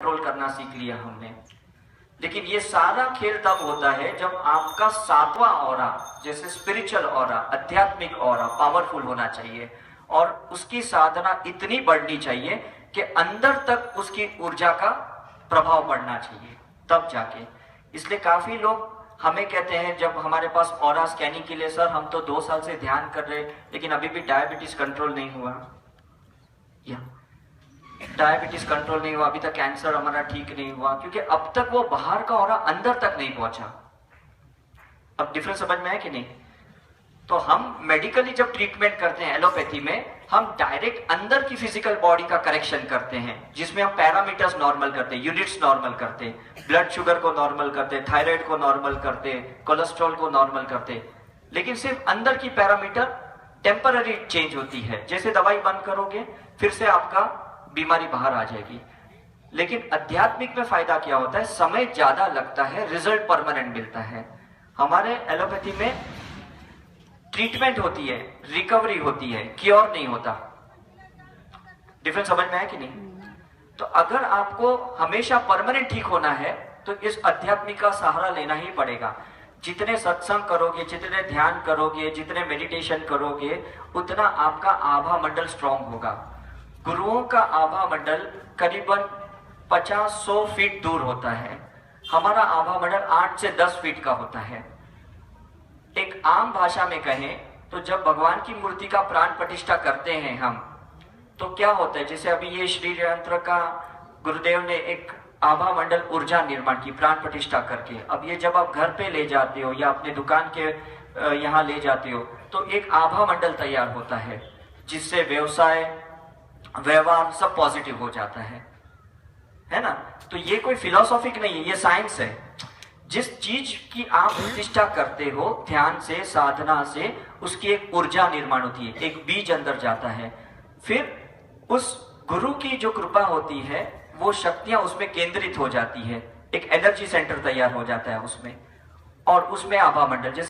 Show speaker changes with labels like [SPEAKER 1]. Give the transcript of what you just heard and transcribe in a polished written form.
[SPEAKER 1] Control करना सीख लिया हमने। लेकिन ये सारा खेल तब होता है जब आपका सातवां ऑरा, जैसे स्पिरिचुअल ऑरा, आध्यात्मिक ऑरा पावरफुल होना चाहिए और उसकी साधना इतनी बढ़नी चाहिए कि अंदर तक उसकी ऊर्जा का प्रभाव पड़ना चाहिए, तब जाके। इसलिए काफी लोग हमें कहते हैं जब हमारे पास ऑरा स्कैनिंग के लिए, सर हम तो 2 साल से ध्यान कर रहे लेकिन अभी भी डायबिटीज कंट्रोल नहीं हुआ, या डायबिटीज कंट्रोल नहीं हुआ, अभी तक कैंसर हमारा ठीक नहीं हुआ, क्योंकि अब तक वो बाहर का ऑरा अंदर तक नहीं पहुंचा। अब डिफरेंस समझ में है कि नहीं? तो हम मेडिकली जब ट्रीटमेंट करते हैं एलोपैथी में, हम डायरेक्ट अंदर की फिजिकल बॉडी का करेक्शन करते हैं, जिसमें हम पैरामीटर्स नॉर्मल करते हैं, यूनिट्स नॉर्मल करते हैं, ब्लड शुगर को नॉर्मल करते हैं, थायराइड को नॉर्मल करते हैं, कोलेस्ट्रॉल को नॉर्मल करते हैं। लेकिन सिर्फ अंदर की पैरामीटर टेम्पररी चेंज होती है, जैसे दवाई बंद करोगे फिर से आपका बीमारी बाहर आ जाएगी। लेकिन आध्यात्मिक में फायदा क्या होता है? समय ज्यादा लगता है, रिजल्ट परमानेंट मिलता है। हमारे एलोपैथी में ट्रीटमेंट होती है, रिकवरी होती है, क्योर नहीं होता। डिफरेंस समझ में है कि नहीं? तो अगर आपको हमेशा परमानेंट ठीक होना है तो इस आध्यात्मिक का सहारा लेना ही पड़ेगा। जितने सत्संग करोगे, जितने ध्यान करोगे, जितने मेडिटेशन करोगे, उतना आपका आभा मंडल स्ट्रांग होगा। गुरुओं का आभा मंडल करीबन 50-100 फीट दूर होता है, हमारा आभा मंडल 8 से 10 फीट का होता है। एक आम भाषा में कहें तो जब भगवान की मूर्ति का प्राण प्रतिष्ठा करते हैं हम, तो क्या होता है, जैसे अभी ये श्री यंत्र का गुरुदेव ने एक आभा मंडल ऊर्जा निर्माण की प्राण प्रतिष्ठा करके, अब ये जब आप घर पे ले जाते हो या अपने दुकान के यहाँ ले जाते हो तो एक आभा मंडल तैयार होता है, जिससे व्यवसाय, व्यवहार सब पॉजिटिव हो जाता है ना? तो ये कोई फिलोसॉफिक नहीं है, ये साइंस है। जिस चीज की आप प्रतिष्ठा करते हो ध्यान से, साधना से, उसकी एक ऊर्जा निर्माण होती है, एक बीज अंदर जाता है, फिर उस गुरु की जो कृपा होती है वो शक्तियां उसमें केंद्रित हो जाती है, एक एनर्जी सेंटर तैयार हो जाता है उसमें, और उसमें आभा मंडल, जैसे